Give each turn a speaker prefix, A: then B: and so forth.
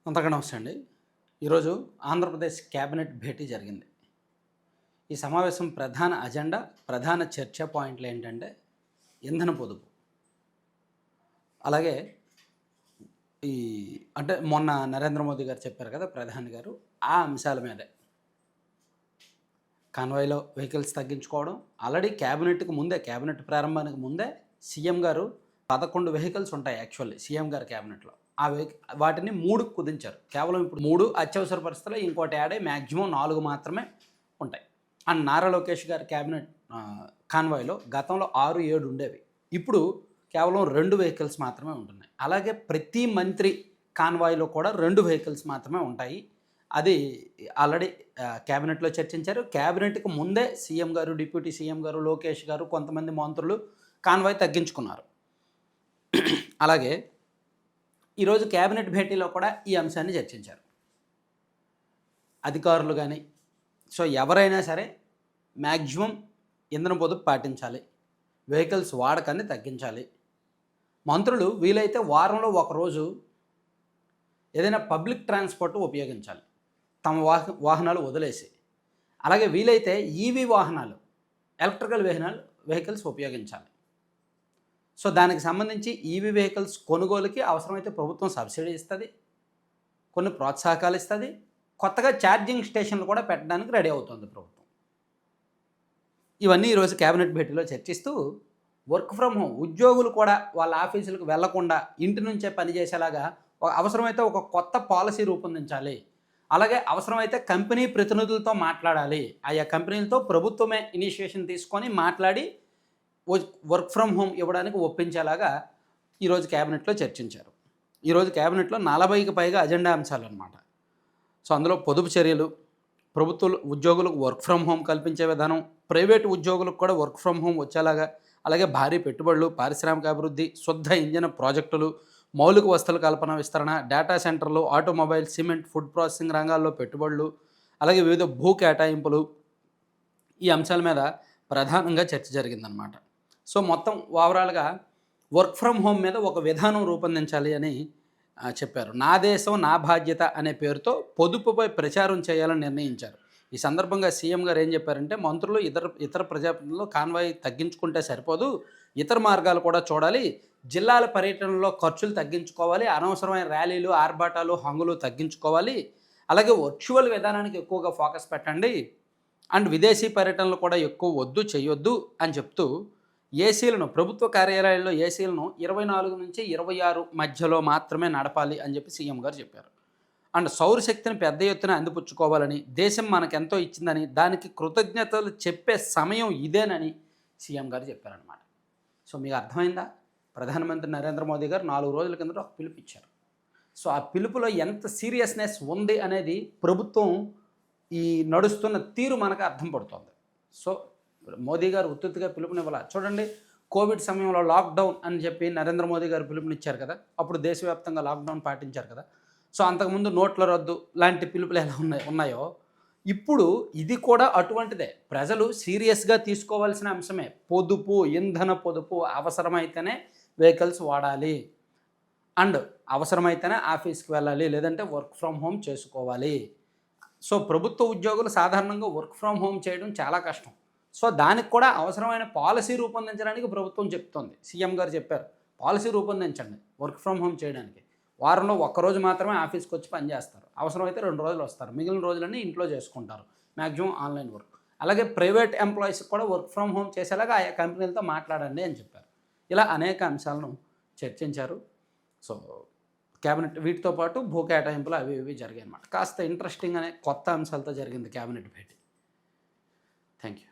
A: అంతగా నమస్తే అండి. ఈరోజు ఆంధ్రప్రదేశ్ క్యాబినెట్ భేటీ జరిగింది. ఈ సమావేశం ప్రధాన అజెండా, ప్రధాన చర్చా పాయింట్లు ఏంటంటే ఇంధన పొదుపు. అలాగే ఈ అంటే మొన్న నరేంద్ర మోదీ గారు చెప్పారు కదా ప్రధాని గారు, ఆ అంశాల మీదే. కాన్వాయ్‌లో వెహికల్స్ తగ్గించుకోవడం, ఆల్రెడీ క్యాబినెట్ ప్రారంభానికి ముందే సీఎం గారు 11 వెహికల్స్ ఉంటాయి యాక్చువల్లీ సీఎం గారి క్యాబినెట్‌లో. వాటిని 3కి కుదించారు. కేవలం ఇప్పుడు 3 అత్యవసర పరిస్థితుల్లో ఇంకోటి యాడ్ అయ్యి మాక్సిమం 4 మాత్రమే ఉంటాయి. అండ్ నారా లోకేష్ గారి క్యాబినెట్ కాన్వాయ్‌లో గతంలో 6, 7 ఉండేవి. ఇప్పుడు కేవలం 2 వెహికల్స్ మాత్రమే ఉంటున్నాయి. అలాగే ప్రతి మంత్రి కాన్వాయ్‌లో కూడా 2 వెహికల్స్ మాత్రమే ఉంటాయి. అది ఆల్రెడీ క్యాబినెట్‌లో చర్చించారు. క్యాబినెట్‌కి ముందే సీఎం గారు, డిప్యూటీ సీఎం గారు, లోకేష్ గారు, కొంతమంది మంత్రులు కాన్వాయ్ తగ్గించుకున్నారు. అలాగే ఈరోజు క్యాబినెట్ భేటీలో కూడా ఈ అంశాన్ని చర్చించారు. అధికారులు కానీ ఎవరైనా సరే మ్యాక్సిమం ఇంధన పొదుపు పాటించాలి, వెహికల్స్ వాడకాన్ని తగ్గించాలి. మంత్రులు వీలైతే వారంలో ఒకరోజు ఏదైనా పబ్లిక్ ట్రాన్స్పోర్ట్ ఉపయోగించాలి, తమ వాహనాలు వదిలేసి. అలాగే వీలైతే ఈవీ వాహనాలు, ఎలక్ట్రికల్ వెహికల్స్ ఉపయోగించాలి. దానికి సంబంధించి ఈవీ వెహికల్స్ కొనుగోలుకి అవసరమైతే ప్రభుత్వం సబ్సిడీ ఇస్తుంది, కొన్ని ప్రోత్సాహకాలు ఇస్తుంది. కొత్తగా ఛార్జింగ్ స్టేషన్లు కూడా పెట్టడానికి రెడీ అవుతుంది ప్రభుత్వం. ఇవన్నీ ఈరోజు క్యాబినెట్ భేటీలో చర్చిస్తూ వర్క్ ఫ్రమ్ హోమ్, ఉద్యోగులు కూడా వాళ్ళ ఆఫీసులకు వెళ్లకుండా ఇంటి నుంచే పనిచేసేలాగా అవసరమైతే ఒక కొత్త పాలసీ రూపొందించాలి. అలాగే అవసరమైతే కంపెనీ ప్రతినిధులతో మాట్లాడాలి. ఆయా కంపెనీలతో ప్రభుత్వమే ఇనిషియేషన్ తీసుకొని మాట్లాడి వర్క్ ఫ్రమ్ హోమ్ ఇవ్వడానికి ఒప్పించేలాగా ఈరోజు క్యాబినెట్లో చర్చించారు. ఈరోజు క్యాబినెట్లో 40కి పైగా అజెండా అంశాలు అన్నమాట. అందులో పొదుపు చర్యలు, ప్రభుత్వ ఉద్యోగులకు వర్క్ ఫ్రమ్ హోమ్ కల్పించే విధానం, ప్రైవేటు ఉద్యోగులకు కూడా వర్క్ ఫ్రమ్ హోమ్ వచ్చేలాగా, అలాగే భారీ పెట్టుబడులు, పారిశ్రామిక అభివృద్ధి, శుద్ధ ఇంధన ప్రాజెక్టులు, మౌలిక వసతుల కల్పన విస్తరణ, డేటా సెంటర్లు, ఆటోమొబైల్, సిమెంట్, ఫుడ్ ప్రాసెసింగ్ రంగాల్లో పెట్టుబడులు, అలాగే వివిధ భూ కేటాయింపులు, ఈ అంశాల మీద ప్రధానంగా చర్చ జరిగిందనమాట. మొత్తం ఓవరాల్గా వర్క్ ఫ్రమ్ హోమ్ మీద ఒక విధానం రూపొందించాలి అని చెప్పారు. నా దేశం నా బాధ్యత అనే పేరుతో పొదుపుపై ప్రచారం చేయాలని నిర్ణయించారు. ఈ సందర్భంగా సీఎం గారు ఏం చెప్పారంటే, మంత్రులు ఇతర ప్రజాప్రతినిధులు కాన్వాయ్ తగ్గించుకుంటే సరిపోదు, ఇతర మార్గాలు కూడా చూడాలి, జిల్లాల పర్యటనలో ఖర్చులు తగ్గించుకోవాలి, అనవసరమైన ర్యాలీలు, ఆర్భాటాలు, హంగులు తగ్గించుకోవాలి, అలాగే వర్చువల్ విధానానికి ఎక్కువగా ఫోకస్ పెట్టండి, అండ్ విదేశీ పర్యటనలు కూడా ఎక్కువ చేయొద్దు అని చెప్తూ ప్రభుత్వ కార్యాలయాల్లో ఏసీలను 24 నుంచి 26 మధ్యలో మాత్రమే నడపాలి అని చెప్పి సీఎం గారు చెప్పారు. అండ్ సౌరశక్తిని పెద్ద ఎత్తున అందిపుచ్చుకోవాలని, దేశం మనకెంతో ఇచ్చిందని, దానికి కృతజ్ఞతలు చెప్పే సమయం ఇదేనని సీఎం గారు చెప్పారనమాట. మీకు అర్థమైందా? ప్రధానమంత్రి నరేంద్ర మోదీ గారు 4 రోజుల కిందట ఒక పిలుపు ఇచ్చారు. ఆ పిలుపులో ఎంత సీరియస్నెస్ ఉంది అనేది ప్రభుత్వం ఈ నడుస్తున్న తీరు మనకు అర్థం పడుతుంది. మోదీ గారు ఉత్తుగా పిలుపునివ్వాల. చూడండి, కోవిడ్ సమయంలో లాక్డౌన్ అని చెప్పి నరేంద్ర మోదీ గారు పిలుపునిచ్చారు కదా, అప్పుడు దేశవ్యాప్తంగా లాక్డౌన్ పాటించారు కదా. అంతకుముందు నోట్ల రద్దు లాంటి పిలుపులు ఎలా ఉన్నాయో ఇప్పుడు ఇది కూడా అటువంటిదే. ప్రజలు సీరియస్గా తీసుకోవాల్సిన అంశమే. పొదుపు, ఇంధన పొదుపు. అవసరమైతేనే వెహికల్స్ వాడాలి, అండ్ అవసరమైతేనే ఆఫీస్కి వెళ్ళాలి, లేదంటే వర్క్ ఫ్రమ్ హోమ్ చేసుకోవాలి. ప్రభుత్వ ఉద్యోగులు సాధారణంగా వర్క్ ఫ్రమ్ హోమ్ చేయడం చాలా కష్టం. దానికి కూడా అవసరమైన పాలసీ రూపొందించడానికి ప్రభుత్వం చెప్తోంది. సీఎం గారు చెప్పారు, పాలసీ రూపొందించండి వర్క్ ఫ్రమ్ హోమ్ చేయడానికి. వారంలో ఒక్కరోజు మాత్రమే ఆఫీస్కి వచ్చి పనిచేస్తారు, అవసరమైతే 2 రోజులు వస్తారు, మిగిలిన రోజులన్నీ ఇంట్లో చేసుకుంటారు, మ్యాక్సిమం ఆన్లైన్ వర్క్. అలాగే ప్రైవేట్ ఎంప్లాయీస్కి కూడా వర్క్ ఫ్రమ్ హోమ్ చేసేలాగా ఆయా కంపెనీలతో మాట్లాడండి అని చెప్పారు. ఇలా అనేక అంశాలను చర్చించారు. క్యాబినెట్ వీటితో పాటు భూ కేటాయింపులు అవి ఇవి జరిగాయి అన్నమాట. కాస్త ఇంట్రెస్టింగ్ అనే కొత్త అంశాలతో జరిగింది క్యాబినెట్ భేటీ. Thank you.